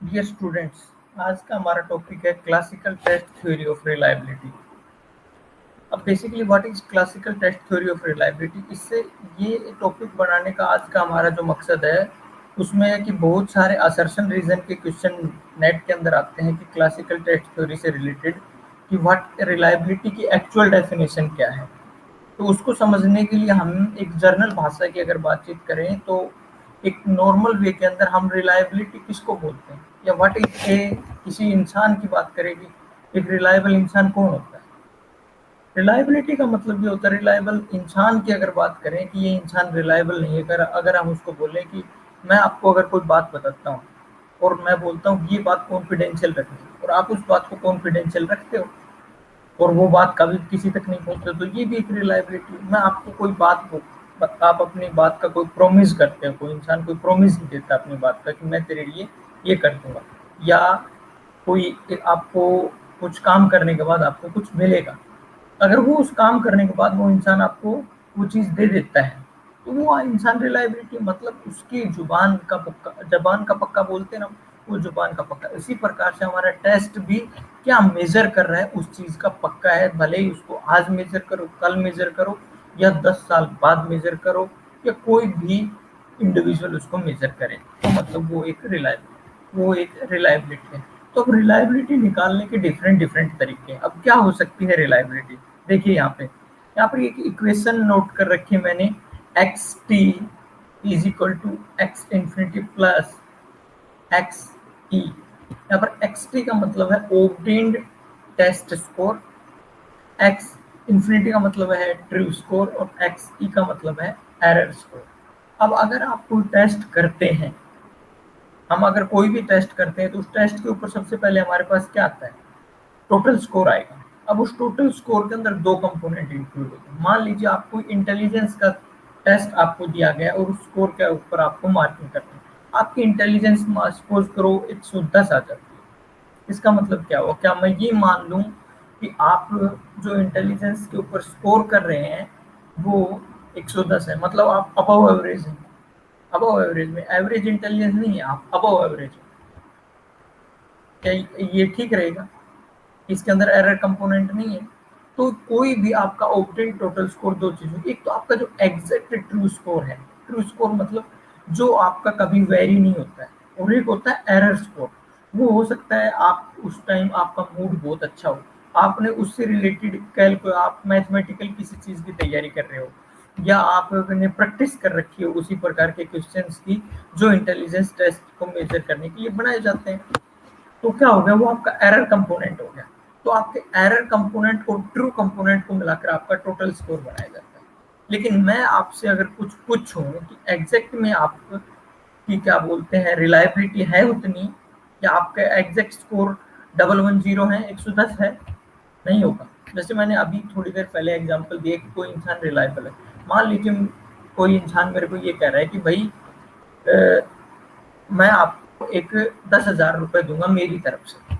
Dear students, आज का हमारा टॉपिक है classical test theory of reliability. अब basically what is classical test theory of reliability? इससे ये टॉपिक बनाने का आज का हमारा जो मकसद है उसमें है कि बहुत सारे असर्शन रीजन के क्वेश्चन नेट के अंदर आते हैं कि क्लासिकल टेस्ट थ्योरी से रिलेटेड कि व्हाट रिलायबिलिटी की एक्चुअल डेफिनेशन क्या है। तो उसको समझने के लिए हम एक जर्नल भाषा की अगर बातचीत करें तो एक नॉर्मल वे के अंदर हम रिलायबिलिटी किसको बोलते हैं, या व्हाट इज ए किसी इंसान की बात करेगी, एक रिलायबल इंसान कौन होता है। रिलायबिलिटी का मतलब ये होता है, रिलायबल इंसान की अगर बात करें कि ये इंसान रिलायबल नहीं है, अगर अगर हम उसको बोलें कि मैं आपको अगर कोई बात बताता हूँ और मैं बोलता हूँ ये बात कॉन्फिडेंशियल रखनी और आप उस बात को कॉन्फिडेंशियल रखते हो और वो बात कभी किसी तक नहीं पहुंचती, तो ये भी एक रिलायबिलिटी। मैं आपको कोई बात को, आप अपनी बात का कोई प्रॉमिस करते हो, कोई इंसान कोई प्रॉमिस नहीं देता अपनी बात का कि मैं तेरे लिए ये कर दूंगा, या कोई आपको कुछ काम करने के बाद आपको कुछ मिलेगा, अगर वो उस काम करने के बाद वो इंसान आपको वो चीज़ दे देता है तो वो इंसान रिलायबिलिटी, मतलब उसकी जबान का पक्का बोलते हैं ना, वो जुबान का पक्का। इसी प्रकार से हमारा टेस्ट भी क्या मेजर कर रहा है, उस चीज का पक्का है, भले ही उसको आज मेजर करो, कल मेजर करो, या 10 साल बाद मेजर करो, या कोई भी इंडिविजुअल उसको मेजर करे, तो मतलब वो एक रिलायबिलिटी है। तो अब रिलायबिलिटी निकालने के डिफरेंट डिफरेंट तरीके हैं। अब क्या हो सकती है रिलायबिलिटी? देखिए यहाँ पर एक इक्वेशन नोट कर रखी है मैंने, X T is equal to X infinity plus X E. यहाँ पर एक्स टी का मतलब है obtained test score, X infinity का मतलब है ट्रू स्कोर, और एक्स ई का मतलब है एरर स्कोर। अब अगर आप कोई टेस्ट करते हैं, हम अगर कोई भी टेस्ट करते हैं तो उस टेस्ट के ऊपर सबसे पहले हमारे पास क्या आता है? टोटल स्कोर आएगा। अब उस टोटल स्कोर के अंदर दो कंपोनेंट इंक्लूड होते हैं। मान लीजिए आपको इंटेलिजेंस का टेस्ट आपको दिया गया और उस स्कोर के ऊपर आपको मार्किंग करनी है। आपकी इंटेलिजेंस सपोज करो 110 आ जाती है। इसका मतलब क्या हुआ? क्या मैं ये मान लूं कि आप जो इंटेलिजेंस के ऊपर स्कोर कर रहे हैं वो 110 है, मतलब आप अबव एवरेज हैं? अबव एवरेज में एवरेज इंटेलिजेंस नहीं है, आप अबव एवरेज। क्या ये ठीक रहेगा? इसके अंदर एरर कंपोनेंट नहीं है। तो कोई भी आपका ऑब्टेन टोटल स्कोर दो चीजों, एक तो आपका जो एग्जैक्ट ट्रू स्कोर है, ट्रू स्कोर मतलब जो आपका कभी वेरी नहीं होता है, और एक होता है एरर स्कोर। वो हो सकता है आप उस टाइम आपका मूड बहुत अच्छा हो, आपने उससे रिलेटेड आप मैथमेटिकल किसी चीज की तैयारी कर रहे हो, या आपने प्रैक्टिस कर रखी हो उसी प्रकार के क्वेश्चंस की जो इंटेलिजेंस टेस्ट को मेजर करने के लिए बनाए जाते हैं। तो क्या हो गया? वो आपका एरर कंपोनेंट हो गया। तो आपके एरर कंपोनेंट को ट्रू कंपोनेंट को मिलाकर आपका टोटल स्कोर बनाया जाता है। लेकिन मैं आपसे अगर कुछ पूछूं कि एग्जैक्ट में आप की क्या बोलते हैं रिलायबिलिटी है उतनी, या आपका एग्जैक्ट स्कोर 110 है, 110 है, नहीं होगा। जैसे मैंने अभी थोड़ी देर पहले एग्जांपल दिया कि कोई इंसान रिलायबल है। मान लीजिए कोई इंसान मेरे को ये कह रहा है कि भाई मैं आपको एक 10,000 रुपए दूंगा मेरी तरफ से,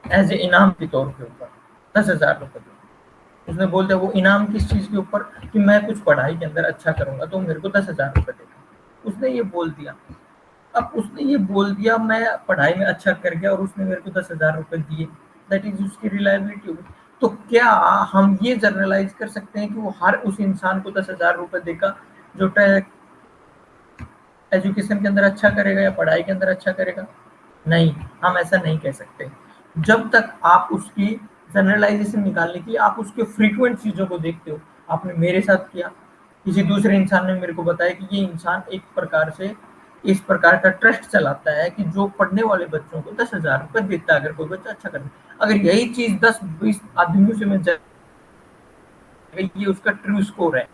एज ए इनाम के तौर के ऊपर 10,000 रुपए दूंगा। उसने बोल दिया वो इनाम किस चीज के ऊपर, कि मैं कुछ पढ़ाई के अंदर अच्छा करूंगा तो मेरे को 10,000 रुपए देगा। उसने ये बोल दिया। अब उसने ये बोल दिया मैं पढ़ाई में अच्छा कर गया और उसने मेरे को 10,000 रुपए दिए, दैट इज उसकी रिलायबिलिटी होगी। तो क्या हम ये जनरलाइज कर सकते हैं कि वो हर उस इंसान को 10,000 रुपए देगा जो एजुकेशन के अंदर अच्छा करेगा या पढ़ाई के अंदर अच्छा करेगा? नहीं, हम ऐसा नहीं कह सकते। जब तक आप उसकी जनरलाइजेशन निकालने की आप उसके फ्रीक्वेंट चीज़ों को देखते हो, आपने मेरे साथ किया, किसी दूसरे इंसान ने मेरे को बताया कि ये इंसान एक प्रकार से इस प्रकार का ट्रस्ट चलाता है कि जो पढ़ने वाले बच्चों को 10,000 रुपए देता है अगर कोई बच्चा अच्छा करता है। अगर यही चीज़ 10-20 आदमियों से मैं ये उसका ट्रू स्कोर है,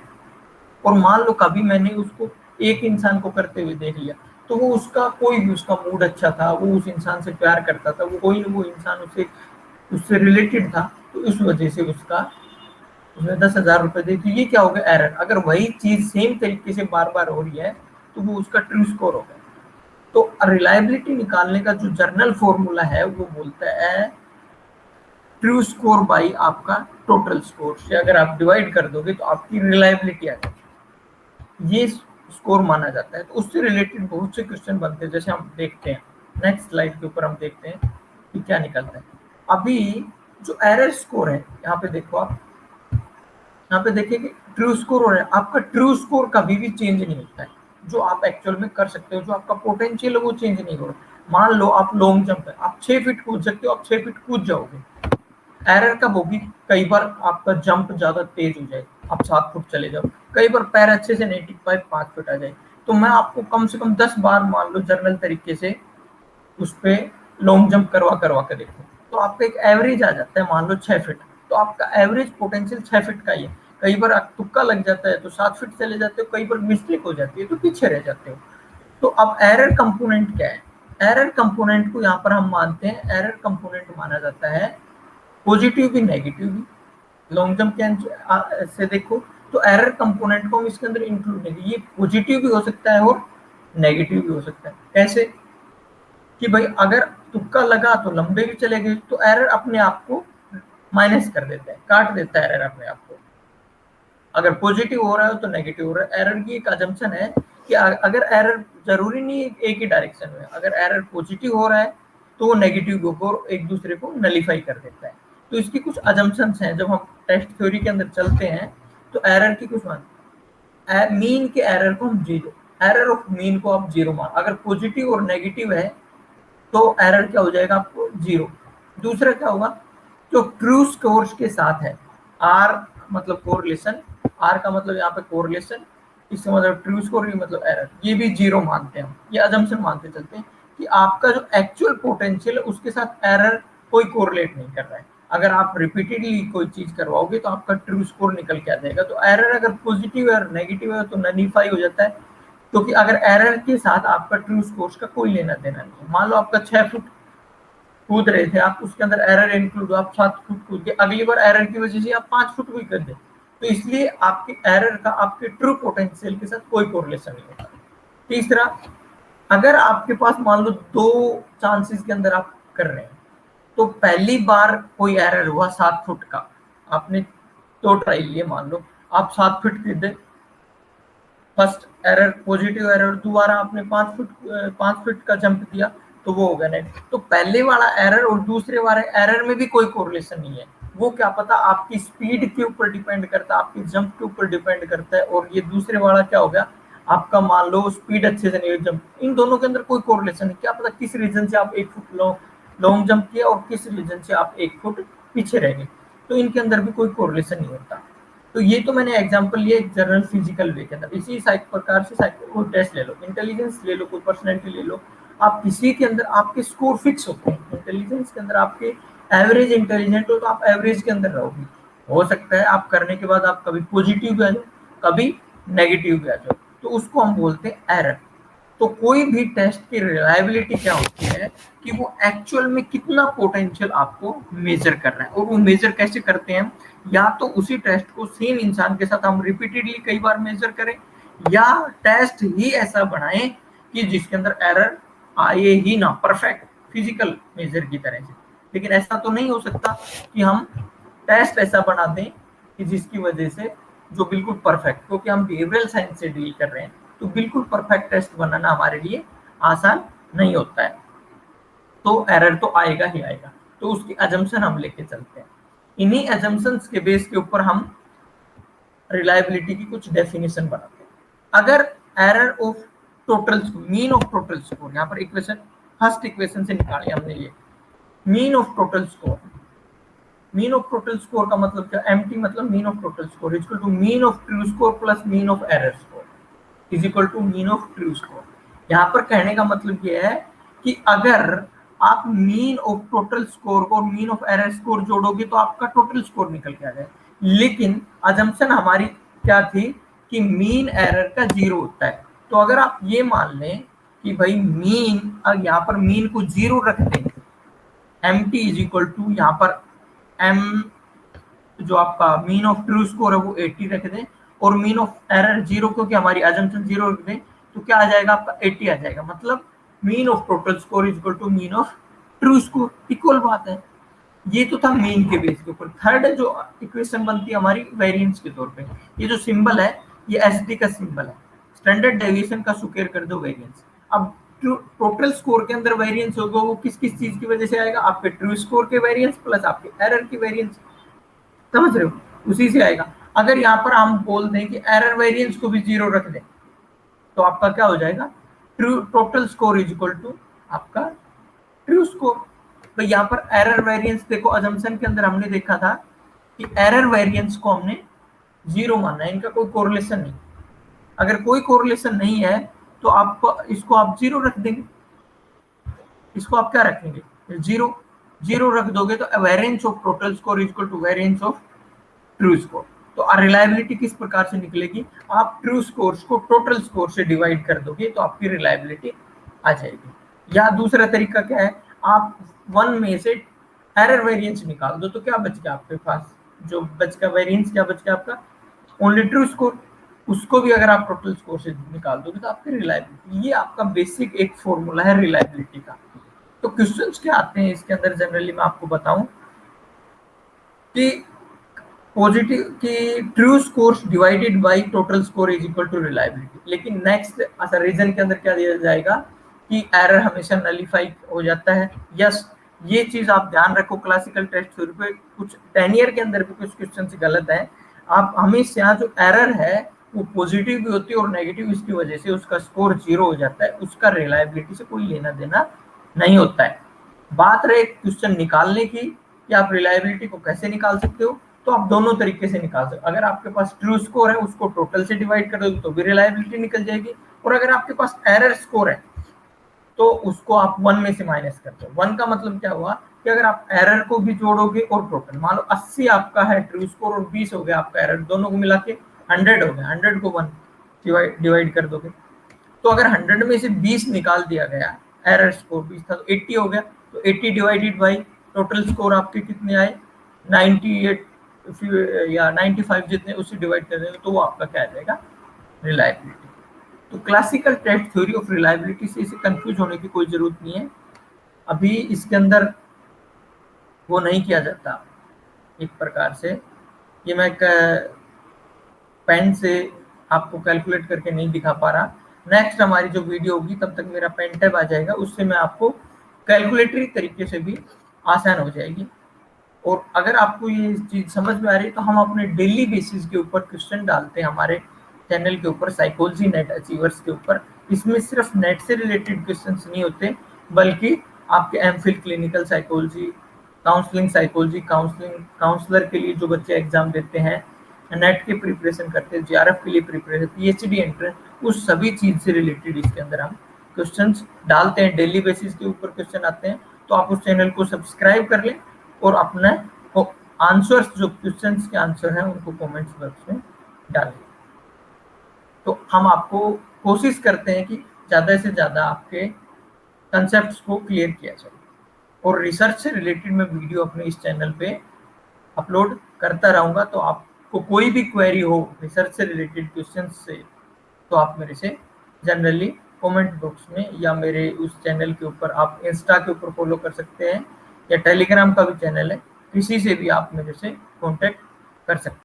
और मान लो कभी मैंने उसको एक इंसान को करते हुए देख लिया, तो वो उसका कोई भी उसका मूड अच्छा था, वो उस इंसान से प्यार करता था, वो कोई वो इंसान उससे उससे रिलेटेड था, तो इस वजह से उसने 10,000 रुपए दी। तो ये क्या हो गया? एरर। अगर वही चीज सेम तरीके से बार बार हो रही है तो वो उसका ट्रू स्कोर हो गया। तो रिलायबिलिटी निकालने का जो जर्नल फॉर्मूला है वो बोलता है ट्रू स्कोर बाई आपका टोटल स्कोर से अगर आप डिवाइड कर दोगे तो आपकी रिलायबिलिटी आ जाएगी। ये स्कोर माना जाता है। तो उससे रिलेटेड बहुत से क्वेश्चन बनते हैं, जैसे हम देखते हैं नेक्स्ट स्लाइड के ऊपर हम देखते हैं कि क्या निकलता है। अभी जो एरर स्कोर है, यहाँ पे देखो आप, यहाँ पे देखिए कि ट्रू स्कोर हो रहा है, आपका ट्रू स्कोर कभी भी चेंज नहीं होता है। जो आप एक्चुअल में कर सकते हो, जो आपका पोटेंशियल है वो चेंज नहीं हो रहा। मान लो आप लॉन्ग जंप है, आप 6 फीट कूद सकते हो, आप 6 फीट कूद जाओगे, एरर कब होगी? कई बार आपका जंप ज्यादा तेज हो जाए, आप 7 फुट चले जाओ, कई बार पैर अच्छे से नहीं टिक पाए, 5 फुट आ जाए। तो मैं आपको कम से कम 10 बार मान लो जर्नल तरीके से उस पे लॉन्ग जंप करवा करवा के देखो, तो आपका एक एवरेज आ जाता है, मान लो 6 फीट, तो आपका एवरेज पोटेंशियल 6 फीट का ही है। कई बार तुक्का लग जाता है तो 7 फीट चले जाते हो, कई बार मिस्टेक हो जाती है तो पीछे रह जाते हो। तो अब एरर कंपोनेंट क्या है? एरर कंपोनेंट को यहाँ पर हम मानते हैं, एरर कंपोनेंट माना जाता है पॉजिटिव भी नेगेटिव भी। लॉन्ग जंप के से देखो तो एरर कंपोनेंट को हम इसके अंदर इंक्लूड नहीं, ये पॉजिटिव भी हो सकता है और नेगेटिव भी हो सकता है। कैसे? कि भाई अगर तुक्का लगा तो लंबे भी चले गए, तो एरर अपने आप को माइनस कर देता है, काट देता है एरर अपने आप को। अगर पॉजिटिव हो रहा है तो नेगेटिव हो रहा है। एरर की एक अजम्पशन है कि अगर एरर जरूरी नहीं है एक ही डायरेक्शन में, अगर एरर पॉजिटिव हो रहा है तो वो नेगेटिव को एक दूसरे को नलीफाई कर देता है। तो इसकी कुछ अजम्पशंस हैं, जब हम टेस्ट थ्योरी के अंदर चलते हैं तो एरर की कुछ मान, मीन के एरर को हम जीरो, एरर ऑफ मीन को आप जीरो मान, अगर पॉजिटिव और नेगेटिव है तो एरर क्या हो जाएगा आपको? जीरो। दूसरा क्या होगा? जो ट्रू स्कोर के साथ है, आर मतलब कोरिलेशन, आर का मतलब यहाँ पे कोरिलेशन, इसका मतलब ट्रू स्कोर मतलब एरर, ये भी जीरो मानते हैं हम, ये अजम्पशन मानते चलते हैं कि आपका जो एक्चुअल पोटेंशियल है उसके साथ एरर कोई कोरिलेट नहीं कर रहा है। अगर आप रिपीटेडली कोई चीज करवाओगे तो आपका ट्रू स्कोर निकल के आ जाएगा। तो एरर अगर पॉजिटिव है और नेगेटिव है तो नलीफाई हो जाता है, क्योंकि अगर एरर के साथ आपका ट्रू स्कोर का कोई लेना देना नहीं है। मान लो आपका 6 फुट कूद रहे थे आप, उसके अंदर एरर इंक्लूड हो, आप 7 फुट कूद गए, अगली बार एरर की वजह से आप 5 फुट भी कर दे, तो इसलिए आपके एरर का आपके ट्रू पोटेंशियल के साथ कोई कोरिलेशन नहीं होता। तीसरा, अगर आपके पास मान लो 2 चांसेस के अंदर आप कर रहे हैं, तो पहली बार कोई एरर हुआ 7 फुट का, आपने 2 ट्राई लिए, मान लो आप 7 फुट कूदे, फर्स्ट एरर पॉजिटिव एरर, दोबारा आपने 5 फुट का जंप दिया तो वो होगा नेट। तो पहले वाला एरर और दूसरे वाले एरर में भी कोई कोरिलेशन नहीं है। वो क्या पता आपकी स्पीड के ऊपर डिपेंड करता है, आपकी जंप के ऊपर डिपेंड करता है, और ये दूसरे वाला क्या हो गया आपका, मान लो स्पीड अच्छे से नहीं, जंप, इन दोनों के अंदर कोई कोरिलेशन नहीं। क्या पता किस रीजन से आप 1 फुट लॉन्ग जंप किया और किस रीजन से आप 1 फुट पीछे रह गए, तो इनके अंदर भी कोई कोरिलेशन नहीं होता। तो ये तो मैंने एग्जांपल लिया एक जनरल फिजिकल वे के अंदर। इसी प्रकार से कोई टेस्ट ले लो, इंटेलिजेंस ले लो, कोई पर्सनैलिटी ले लो, आप किसी के अंदर आपके स्कोर फिक्स होते हैं। इंटेलिजेंस के अंदर आपके एवरेज इंटेलिजेंट हो तो आप एवरेज के अंदर रहोगे। हो सकता है आप करने के बाद आप कभी पॉजिटिव भी आ जाओ, कभी नेगेटिव भी आ जाओ, तो उसको हम बोलते हैं एरर। तो कोई भी टेस्ट की रिलायबिलिटी क्या होती है कि वो एक्चुअल में कितना पोटेंशियल आपको मेजर कर रहा है, और वो मेजर कैसे करते हैं, या तो उसी टेस्ट को सेम इंसान के साथ हम रिपीटेडली कई बार मेजर करें, या टेस्ट ही ऐसा बनाएं कि जिसके अंदर एरर आए ही ना, परफेक्ट फिजिकल मेजर की तरह से। लेकिन ऐसा तो नहीं हो सकता कि हम टेस्ट ऐसा बना दें कि जिसकी वजह से जो बिल्कुल परफेक्ट, क्योंकि हम बिहेवियरल साइंस से डील कर रहे हैं तो बिल्कुल परफेक्ट टेस्ट बनाना हमारे लिए आसान नहीं होता है, तो एरर तो आएगा ही आएगा। तो उसकी अजम्पशन हम लेके चलते हैं, इन्हीं अजम्पशंस के बेस के ऊपर हम रिलायबिलिटी की कुछ डेफिनेशन बनाते हैं। अगर error of total score, mean of total score, यहाँ पर इक्वेशन फर्स्ट इक्वेशन से निकाले हमने, ये mean of total score, mean of total score का मतलब क्या, एमटी मतलब mean of total score equal to mean of true score plus mean of error score is equal to mean of true score. यहाँ पर कहने का मतलब ये है कि अगर आप मीन ऑफ टोटल स्कोर को और मीन ऑफ एरर स्कोर जोड़ोगे तो आपका टोटल स्कोर निकल के आ जाए। लेकिन अजम्पशन हमारी क्या थी कि मीन एरर का 0 होता है। तो अगर आप ये मान लें कि भाई मीन, यहाँ पर मीन को 0 रख दें, M T is equal to, यहाँ पर एम जो आपका मीन ऑफ ट्रू स्कोर है वो 80 रख दें, और मीन ऑफ एरर 0, क्योंकि हमारी अजम्पशन 0 रख दें, तो क्या आ जाएगा आपका 80 आ जाएगा। मतलब mean of total score is equal to mean of true score, equal बात है। ये तो था मीन के बेस के ऊपर। थर्ड जो इक्वेशन बनती है हमारी वेरिएंस के तौर पे, ये जो सिंबल है ये एसडी का सिंबल है, स्टैंडर्ड डेविएशन का स्क्वायर कर दो वेरिएंस। अब टोटल स्कोर के अंदर वेरिएंस होगा वो किस किस चीज की वजह से आएगा, आपके ट्रू स्कोर के वेरिएंस प्लस आपके एरर की वेरिएंस, समझ रहे हो, उसी से आएगा। अगर यहाँ पर हम बोल दें कि एरर वेरिएंस को भी 0 रख दें तो आपका क्या हो जाएगा, true total score is equal to आपका ट्रू स्कोर। तो यहाँ पर एरर वेरिएंस देखो, अजम्पशन के अंदर हमने देखा था कि एरर वेरिएंस को हमने 0 माना है, इनका कोई कोरिलेशन नहीं। अगर कोई कोरिलेशन नहीं है तो आपको इसको आप 0 रख देंगे, इसको आप क्या रखेंगे 0, 0 रख दोगे तो variance of total score is equal to variance of true score. तो रिलायबिलिटी किस प्रकार से निकलेगी, आप ट्रू स्कोर को टोटल स्कोर से डिवाइड कर दोगे तो आपकी रिलायबिलिटी आ जाएगी। या दूसरा तरीका क्या है, आप 1 में से एरर वेरिएंस निकाल दो तो क्या बच गया आपके पास, जो बच गया वेरिएंस क्या बच गया आपका, ओनली ट्रू स्कोर, उसको भी अगर आप टोटल स्कोर से निकाल दोगे तो आपकी रिलायबिलिटी। ये आपका बेसिक एक फॉर्मूला है रिलायबिलिटी का। तो क्वेश्चंस क्या आते हैं इसके अंदर, जनरली मैं आपको बताऊं कि पॉजिटिव की true score divided by total score is equal to reliability. लेकिन नेक्स्ट रीजन के अंदर क्या दिया जाएगा कि एरर हमेशा नलीफाई हो जाता है। यस, ये चीज आप ध्यान रखो, क्लासिकल टेस्ट थ्योरी पे कुछ 10 ईयर के अंदर भी कुछ क्वेश्चन गलत है। आप हमेशा जो एरर है वो पॉजिटिव भी होती है और नेगेटिव, इसकी वजह से उसका स्कोर 0 हो जाता है, उसका रिलायबिलिटी से कोई लेना देना नहीं होता है। बात रहे क्वेश्चन निकालने की कि आप रिलायबिलिटी को कैसे निकाल सकते हो, तो आप दोनों तरीके से निकाल सकते हो। अगर आपके पास ट्रू स्कोर है उसको टोटल से डिवाइड कर दोगे तो भी रिलायबिलिटी निकल जाएगी, और अगर आपके पास एरर स्कोर है तो उसको आप 1 में से माइनस कर दो। 1 का मतलब क्या हुआ कि अगर आप एरर को भी जोड़ोगे और टोटल, मान लो 80 आपका है ट्रू स्कोर और 20 हो गया आपका एरर, दोनों को मिला के 100 हो गया, 100 को 1 डिवाइड कर दोगे तो अगर 100 में से 20 निकाल दिया गया, एरर स्कोर 20 था तो 80 हो गया, तो 80 डिवाइडेड बाई टोटल स्कोर आपके कितने आए 98 या 95 जितने, उससे डिवाइड कर देंगे तो वो आपका क्या आ जाएगा, रिलायबिलिटी। तो classical test theory of reliability से इसे कंफ्यूज होने की कोई जरूरत नहीं है। अभी इसके अंदर वो नहीं किया जाता एक प्रकार से, ये मैं पेन से आपको कैलकुलेट करके नहीं दिखा पा रहा। नेक्स्ट हमारी जो वीडियो होगी तब तक मेरा पेन टैब आ जाएगा, उससे मैं आपको कैलकुलेटरी तरीके से भी आसान हो जाएगी। और अगर आपको ये चीज समझ में आ रही है तो हम अपने डेली बेसिस के ऊपर क्वेश्चन डालते हैं हमारे चैनल के ऊपर, साइकोलॉजी नेट अचीवर्स के ऊपर। इसमें सिर्फ नेट से रिलेटेड क्वेश्चंस नहीं होते, बल्कि आपके MPhil clinical psychology, counselling psychology, counsellor के लिए जो बच्चे एग्जाम देते हैं, नेट की प्रिपरेशन करते हैं, जीआरएफ के लिए प्रिपरेशन, पीएचडी एंट्रेंस, उस सभी चीज से रिलेटेड इसके अंदर हम क्वेश्चंस डालते हैं। डेली बेसिस के ऊपर क्वेश्चन आते हैं, तो आप उस चैनल को सब्सक्राइब कर लें और अपने आंसर्स, जो क्वेश्चंस के आंसर हैं उनको कमेंट्स बॉक्स में डालें। तो हम आपको कोशिश करते हैं कि ज़्यादा से ज़्यादा आपके कंसेप्ट्स को क्लियर किया जाए, और रिसर्च से रिलेटेड मैं वीडियो अपने इस चैनल पे अपलोड करता रहूँगा। तो आपको कोई भी क्वेरी हो रिसर्च से रिलेटेड क्वेश्चन से, तो आप मेरे से जनरली कमेंट बॉक्स में या मेरे उस चैनल के ऊपर, आप इंस्टा के ऊपर फॉलो कर सकते हैं या टेलीग्राम का भी चैनल है, किसी से भी आप मेरे से कांटेक्ट कर सकते हैं।